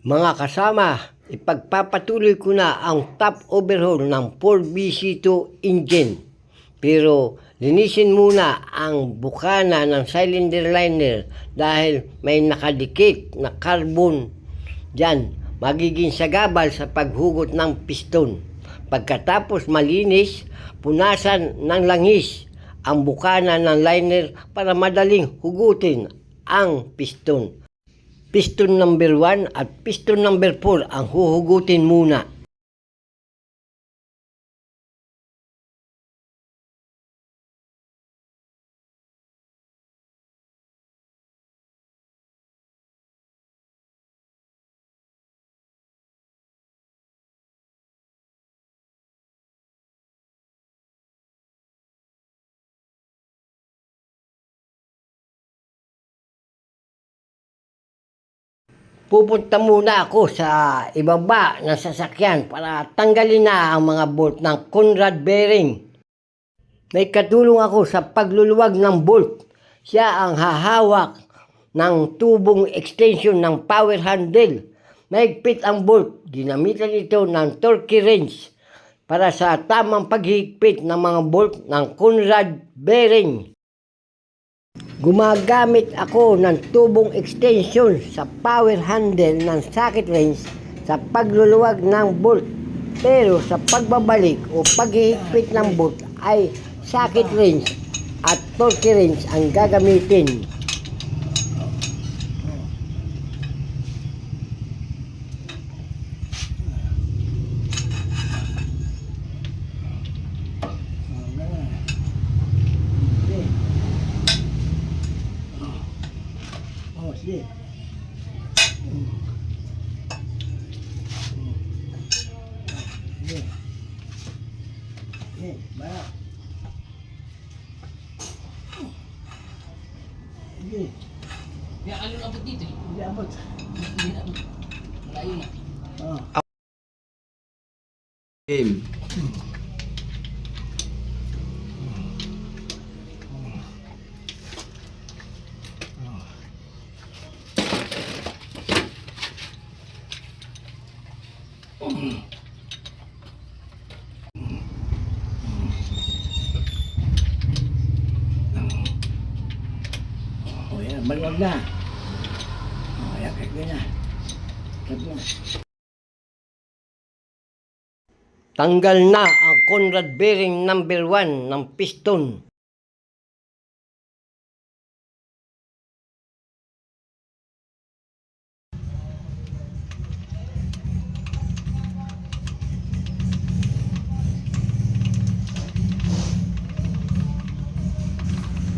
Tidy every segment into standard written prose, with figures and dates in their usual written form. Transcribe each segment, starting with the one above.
Mga kasama, ipagpapatuloy ko na ang top overhaul ng 4BC2 engine. Pero linisin muna ang bukana ng cylinder liner dahil may nakadikit na carbon dyan. Magiging sagabal sa paghugot ng piston. Pagkatapos malinis, punasan ng langis ang bukana ng liner para madaling hugutin ang piston. Piston number 1 at piston number 4 ang huhugutin muna. Pupunta muna ako sa ibaba ng sasakyan para tanggalin na ang mga bolt ng Conrad bearing. May katulong ako sa pagluluwag ng bolt. Siya ang hahawak ng tubong extension ng power handle. Mahigpit ang bolt. Ginamitan ito ng torque wrench para sa tamang paghigpit ng mga bolt ng Conrad bearing. Gumagamit ako ng tubong extension sa power handle ng socket wrench sa pagluluwag ng bolt. Pero sa pagbabalik o paghihigpit ng bolt ay socket wrench at torque wrench ang gagamitin. Sige. Sige, barak. Sige. Ya, ano abot dito eh? Hindi abot. Hindi na abot. Malayo na. Game. O yan, maluwag na. O yan, kagawin na. Kagawin na. Tanggal na ang Conrad bearing number 1 ng piston.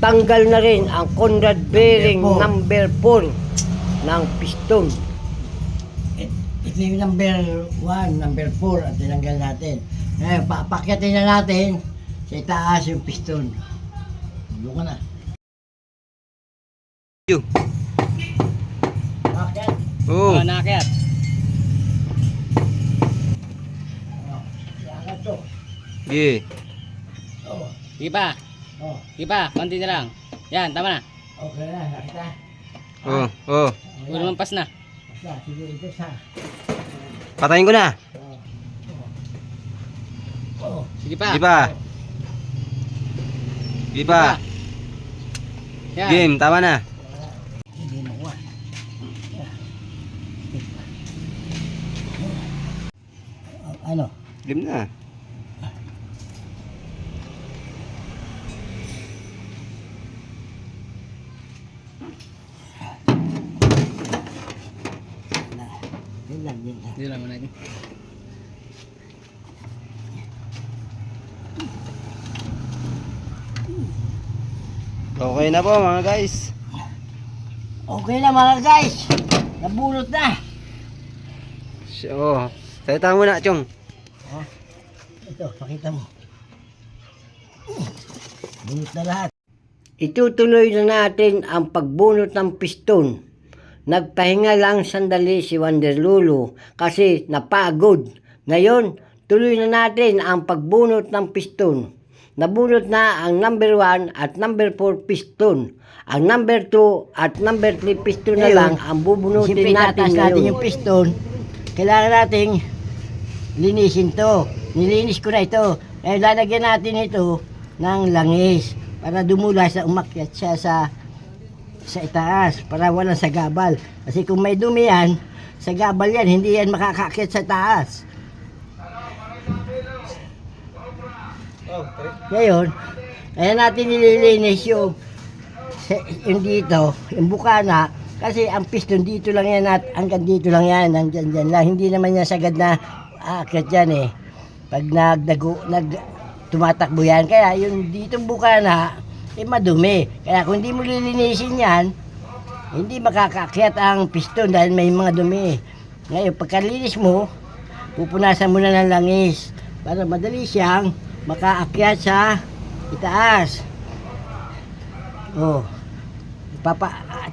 Tanggal na rin ang Conrad bearing number 4 ng piston. Ito yung number 1, number 4 at tinanggal natin. Ngayon, papakyatin na natin sa itaas yung piston. Buka na. You. Pakyat. Oh. Nakakyat. Iangat to. Yeah. Oh, Sige pa. oh, Sige pa. Konti na lang. Yan, tama na. okay na, nakita. Oh. Oh. Puro lumampas na. Basta, sige, ito sa. Patayin ko na. Oh, Sige pa. Di ba? Di ba? Yan. Game, tama na. hindi makuha. Ano? Game na. Yun lang, yun lang. Dito lang muna natin. Okay na po mga guys. Okay na mga guys. Nabulot na. So, salita mo na, Chong. Ito, pakita mo. Bunot na lahat. Itutuloy na natin ang pagbunot ng piston. Nagpahinga lang sandali si Wonder Lulu kasi napagod. Ngayon, tuloy na natin ang pagbunot ng piston. nabunot na ang number 1 at number 4 piston. Ang number 2 at number 3 piston na Ngayon, lang ang bubunutin Siyempre, natin tataas natin ngayon. yung piston. Kailangan nating linisin to. Nilinis ko na ito. Lalagyan natin ito ng langis para dumula sa umakyat siya sa itaas para walang sagabal. Kasi kung may dumi yan, sagabal yan, hindi yan makakaakyat sa taas. Ngayon, ayan natin nililinis yung dito, yung bukana, kasi ang piston dito lang yan at hanggang dito lang yan, hanggang dyan lang. Hindi naman yan sagad na aakyat yan eh. Pag tumatakbo yan, kaya yung dito bukana, madumi. Kaya kung hindi mo lilinisin yan, hindi makakaakyat ang piston dahil may mga dumi. Ngayon, pagkalinis mo, pupunasan mo na ng langis para madali siyang makaakyat sa itaas. Oh.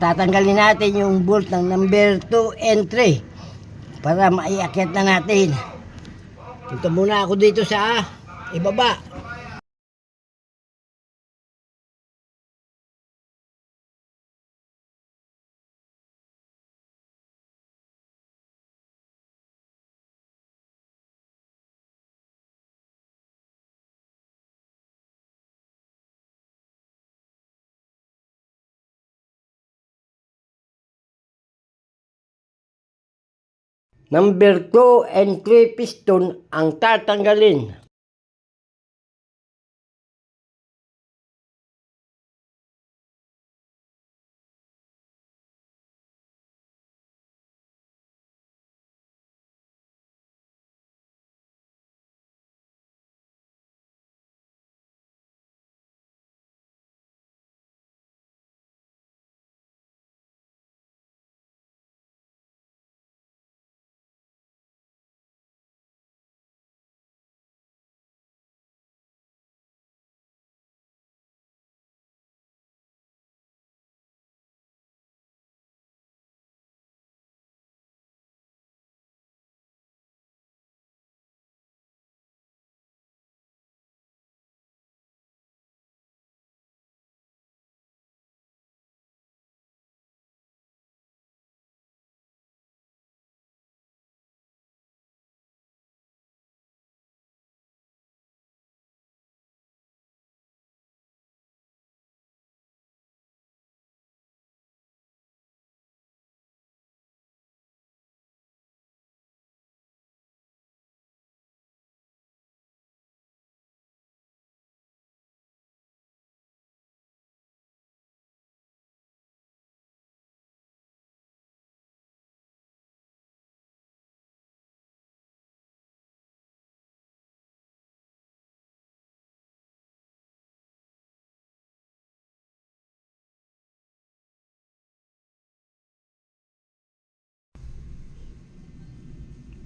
Tatanggalin natin yung bolt ng number 2 and 3 para maiakyat na natin. Punta muna ako dito sa ibaba. Number 2 and 3 piston ang tatanggalin.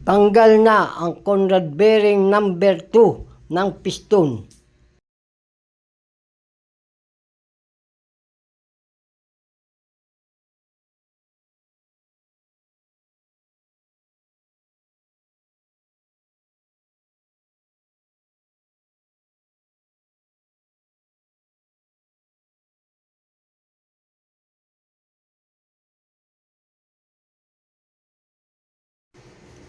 Tanggal na ang Conrad bearing number 2 ng piston.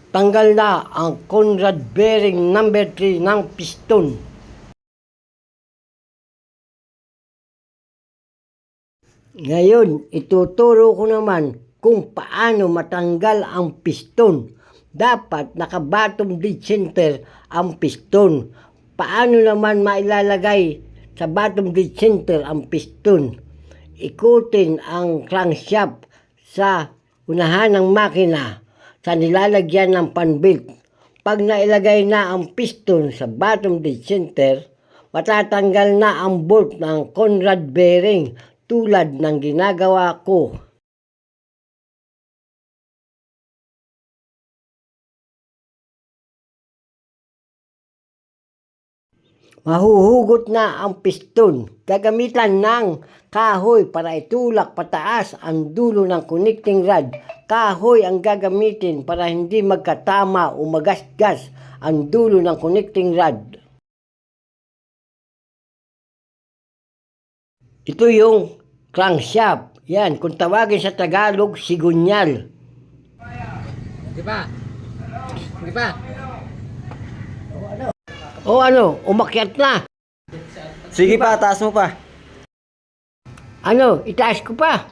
Tanggal na ang Conrad bearing number 3 ng piston. Ngayon, ituturo ko naman kung paano matanggal ang piston. Dapat naka-bottom dead center ang piston. Paano naman mailalagay sa bottom dead center ang piston? Ikutin ang crankshaft sa unahan ng makina sa nilalagyan ng panbelt. Pag nailagay na ang piston sa bottom dead center, matatanggal na ang bolt ng Conrad bearing tulad ng ginagawa ko. Mahuhugot na ang piston. Gagamitan ng kahoy para itulak pataas ang dulo ng connecting rod. Kahoy ang gagamitin para hindi magkatama o magasgas ang dulo ng connecting rod. Ito yung crankshaft. Yan, kung tawagin sa Tagalog, sigunyal. Di ba? Di ba? O ano, umakyat na. Sige pa, taas mo pa. Ano, itaas ko pa.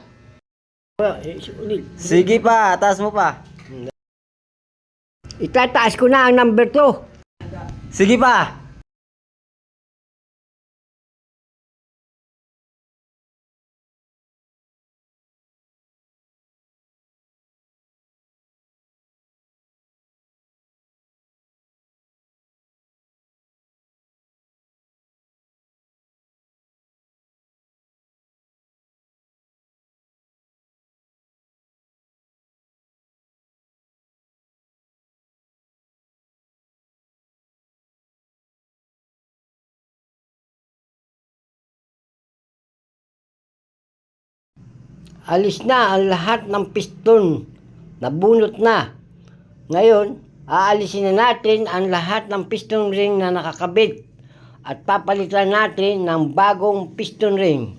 Ulit. Sige pa, taas mo pa. Itataas ko na ang number 2. Sige pa. Alis na ang lahat ng piston. Nabunot na. Ngayon, aalisin na natin ang lahat ng piston ring na nakakabit at papalitan natin ng bagong piston ring.